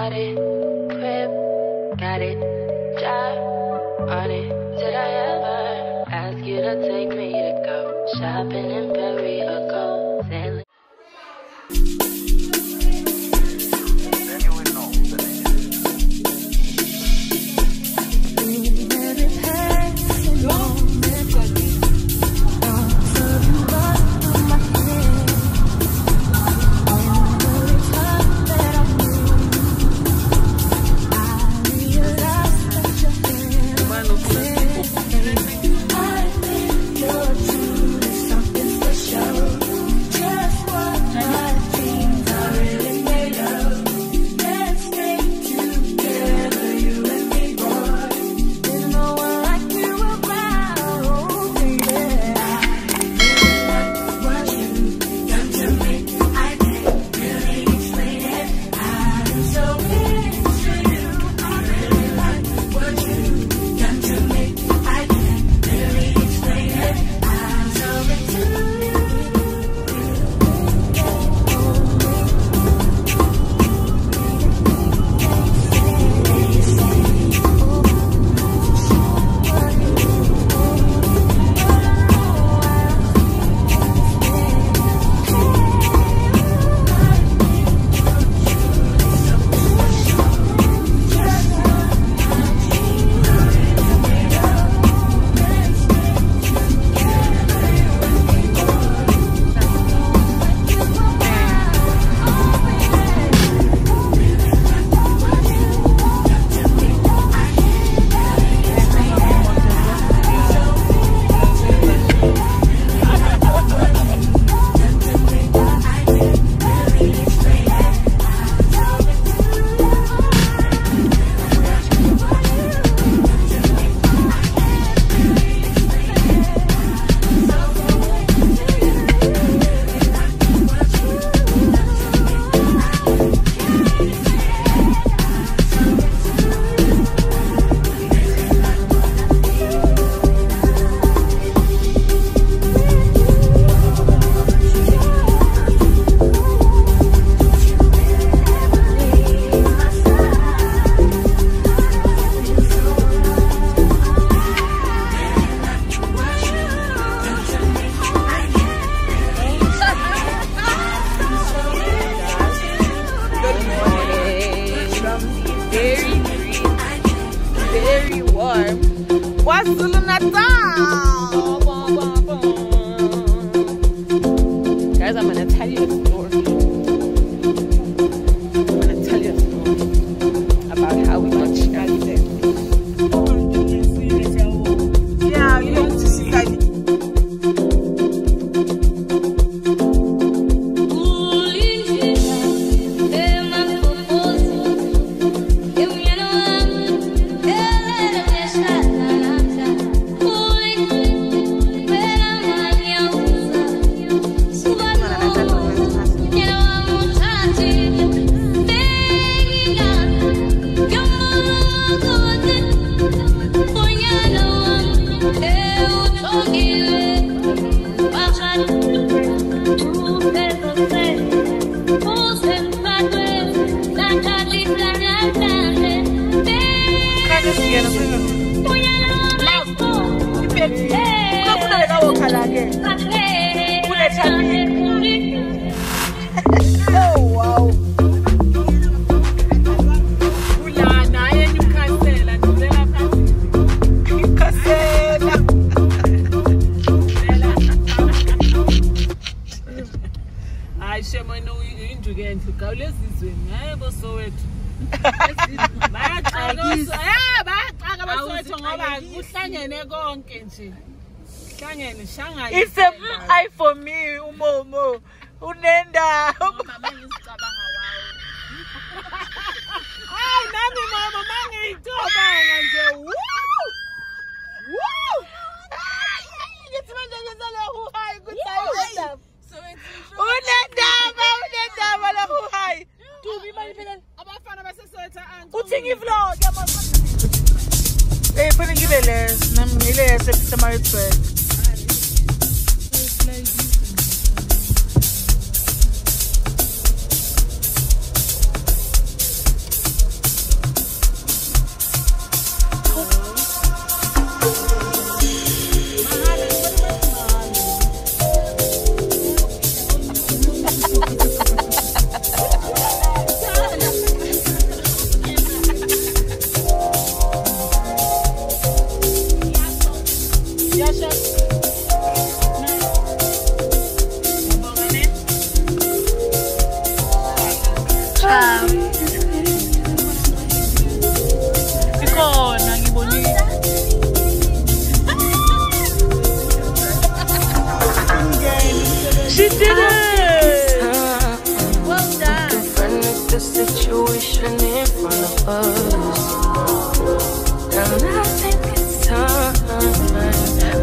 Bought it, crib, got it, job on it. Did I ever ask you to take me to go shopping in Paris or go sailing? Guys, I'm gonna tell you a story. I'm gonna tell you a story about how we got stranded. Yeah, you want to see that. Oh wow. It's a eye for me, Umomo. Unenda. Ay, nami mama mangi itoba nganje. Woo! Woo! It's my ngizala who high good time. So it's unenda la who high. Tu bi mali pelen. Abafana basesotha antu. Uthingi vlog yamafana. Eh, pele ngibele namile September Ikhona ngibonile. She did it! Well done. Confronted the situation in front of us. And I think it's time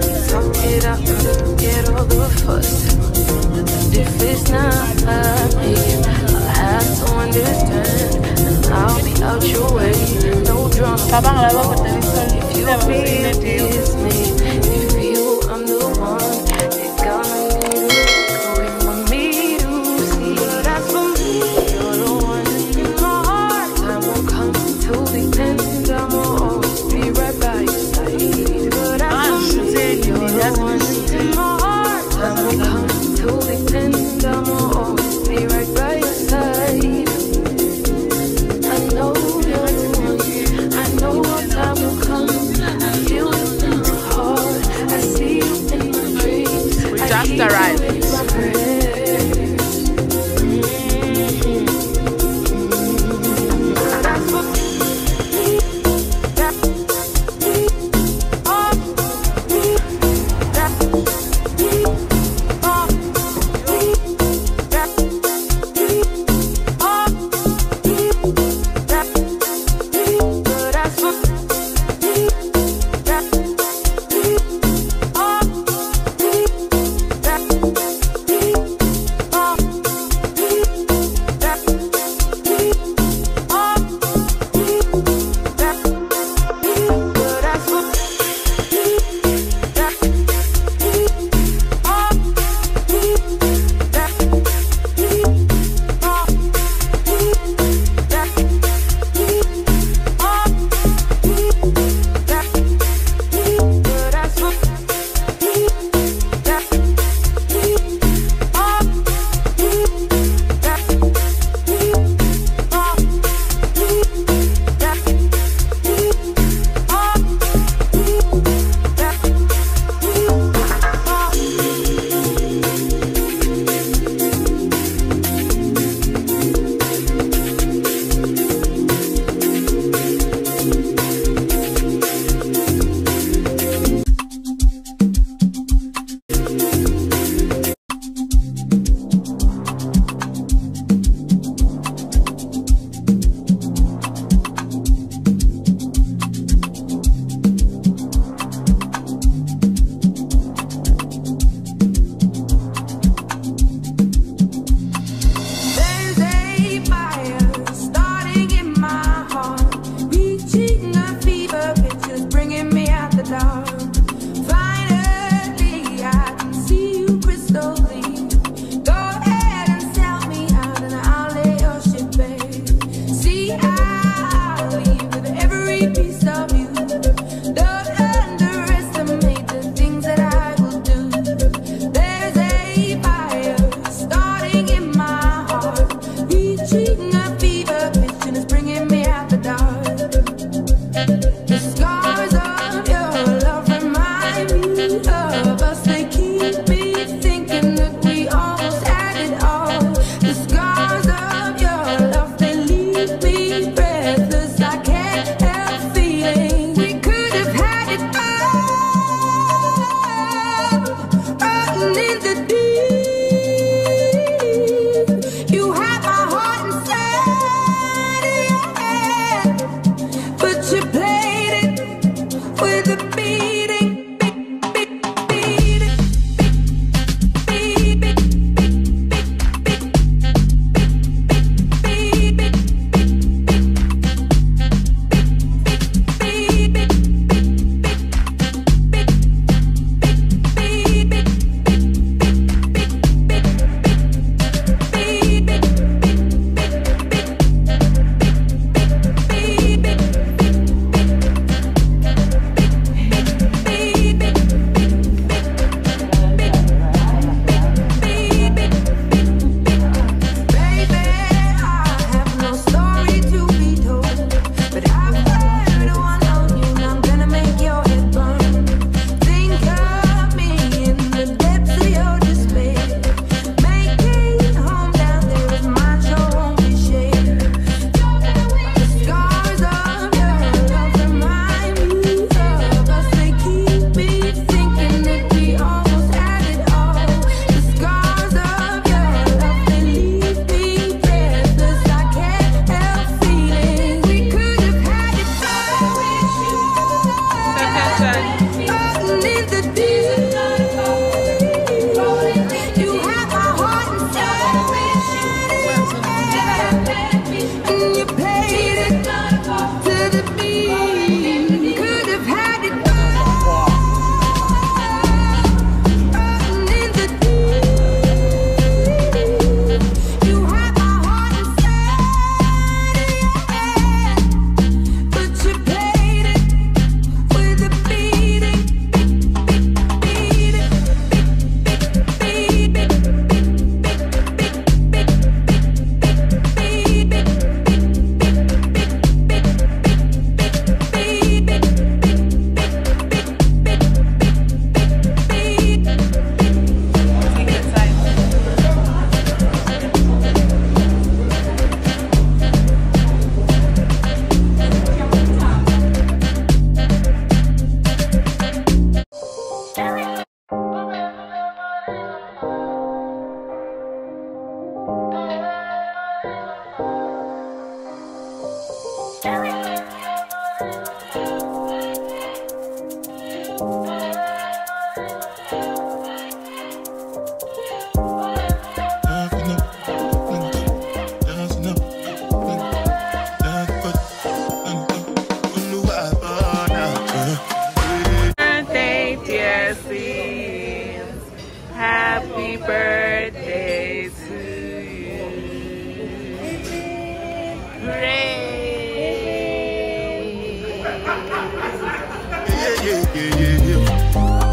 we talk it out and forget all the fuss. And if it's not me, I'll have to understand. And I'll be out your way, no drama. If you feel it's me, if you I'm the one, it's gonna need a way for me to see. But that's for me, you're the one in my heart. Time will come to the end, I'ma always be right by your side. But that's for me, you're the one in my heart. Time will come to the end, I'ma always be right by your side. I know you're the one, I know time will come. I feel it in my heart, I see you in my dreams. We just arrived.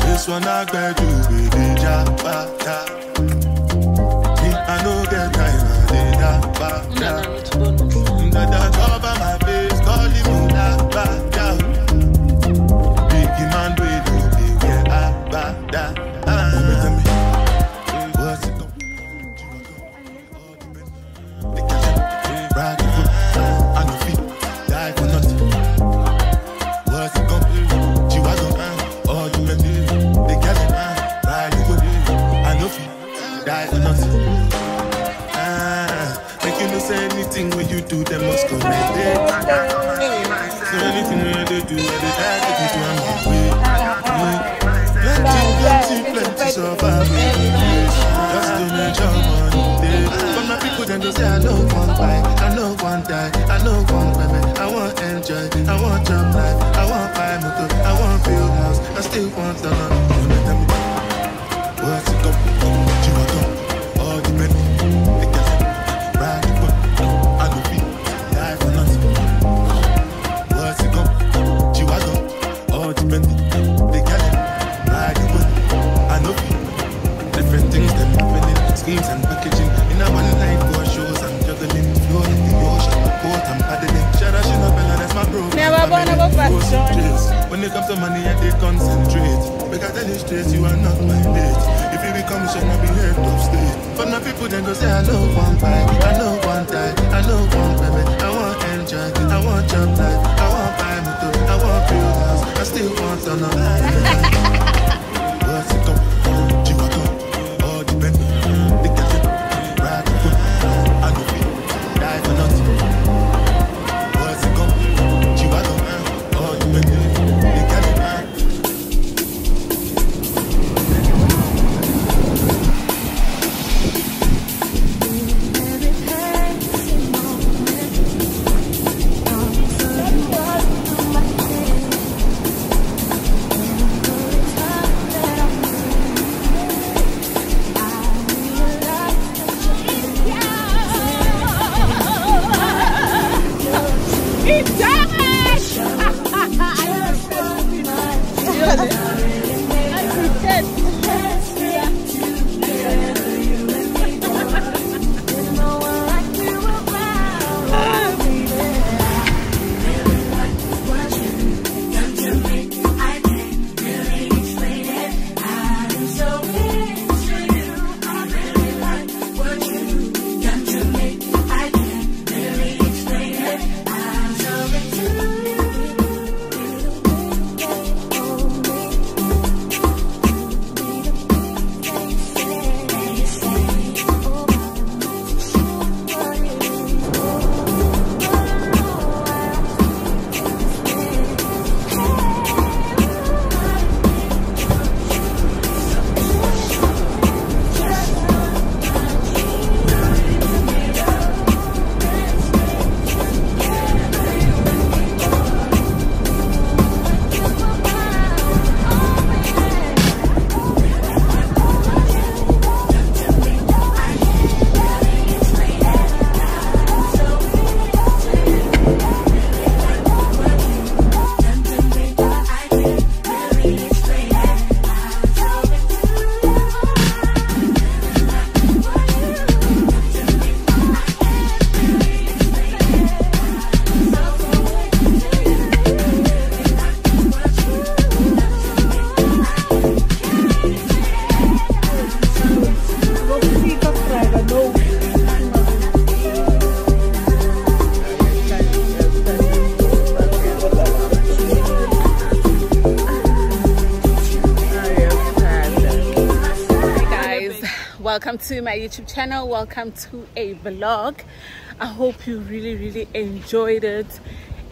This one I got you with the jabba. I know get time I did jabba. That cover my face, calling me that. Big man with you, big yeah, what's it going? They can't ride the foot on the feet, die for nothing. What's it going? All you men do, they can't ride the foot, I know feet, die for nothing. Make you no say anything when you do, they must go right there. So anything when they do, they try to take you on the way. Plenty survive with this. Just to make your money. But my people then go say I know one buy, I know one die, I know one women. I want enjoy, I want job life, I want buy motor, I want build house, I still want the money. What's it go? You are gone, all the men. They can't ride the foot, I know feet, die for nothing. What's it go? You are gone, all the men. They can't ride the foot, I know feet. Different things that happening, schemes and packaging. In a one night for shows, I'm juggling. Flow in the ocean, my boat, I'm paddling. Shout out, Bella, that's my bro. Never When it comes to money, I did concentrate. Because I tell you straight, you are not my date. If you become shall not be head of state. But my people then go say, I know one buy, I know one die, I know one women. I want enjoy, I want job life, I want buy motor, I want build house, I still want to know. What's it come? You are gone, all the men. They can't ride the foot, I know feet, die for nothing. What's it come? You are gone, all the men. They can't ride. Welcome to my YouTube channel, welcome to a vlog. I hope you really enjoyed it.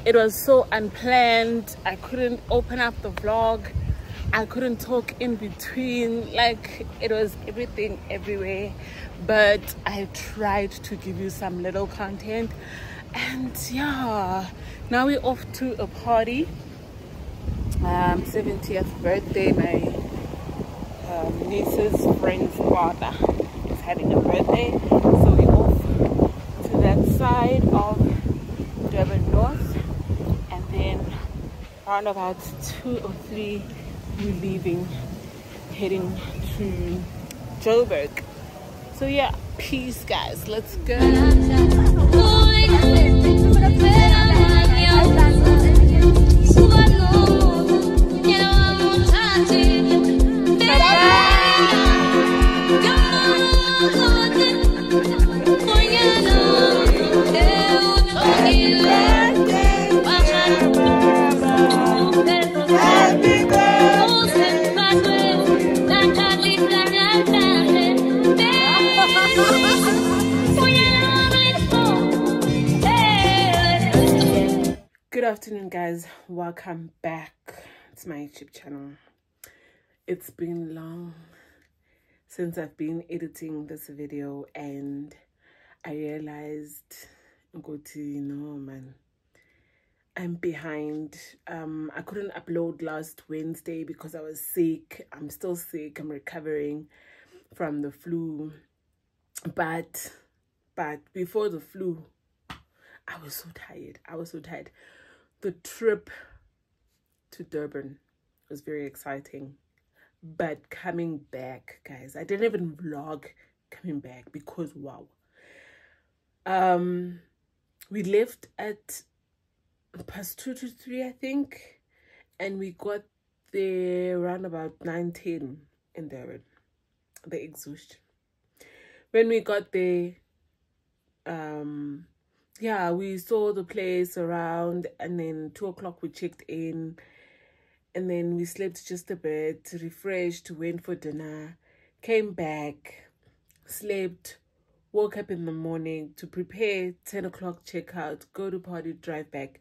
It was so unplanned. I couldn't open up the vlog, I couldn't talk in between, like it was everything everywhere, but I tried to give you some little content. And yeah, now we're off to a party, 70th birthday. My niece's friend's father is having a birthday, so we're off to that side of around about 2 or 3 we're leaving, heading to Joburg. So yeah, peace guys, let's go. Good afternoon guys, welcome back to my YouTube channel. It's been long since I've been editing this video and I realized no man, I'm behind. I couldn't upload last Wednesday because I was sick. I'm still sick. I'm recovering from the flu, but before the flu I was so tired. The trip to Durban was very exciting, but coming back, guys, I didn't even vlog coming back because wow. We left at past 2 to 3, I think, and we got there around about 9:10 in Durban, the exhaustion. When we got there, yeah, we saw the place around, and then 2 o'clock we checked in, and then we slept just a bit, refreshed, went for dinner, came back, slept, woke up in the morning to prepare 10 o'clock checkout, go to party, drive back.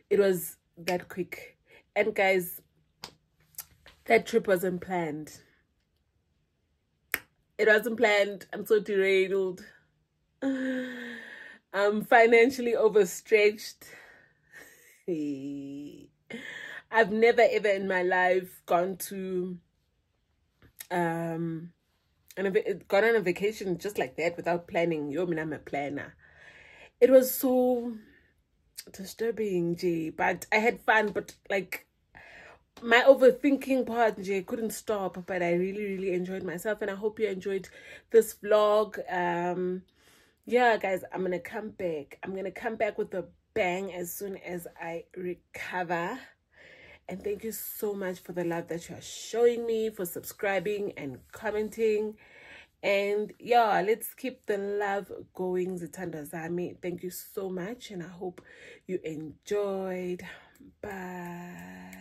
It was that quick. And guys, that trip wasn't planned. It wasn't planned. I'm so derailed. I'm financially overstretched. I've never ever in my life gone on a vacation just like that without planning. Yo, I'm a planner. It was so disturbing, Jay, but I had fun. But like my overthinking part, Jay, couldn't stop. But I really enjoyed myself, and I hope you enjoyed this vlog. Yeah guys, I'm gonna come back with a bang as soon as I recover. And thank you so much for the love that you are showing me, for subscribing and commenting. And yeah, let's keep the love going. Zitanda Zami, thank you so much, and I hope you enjoyed. Bye.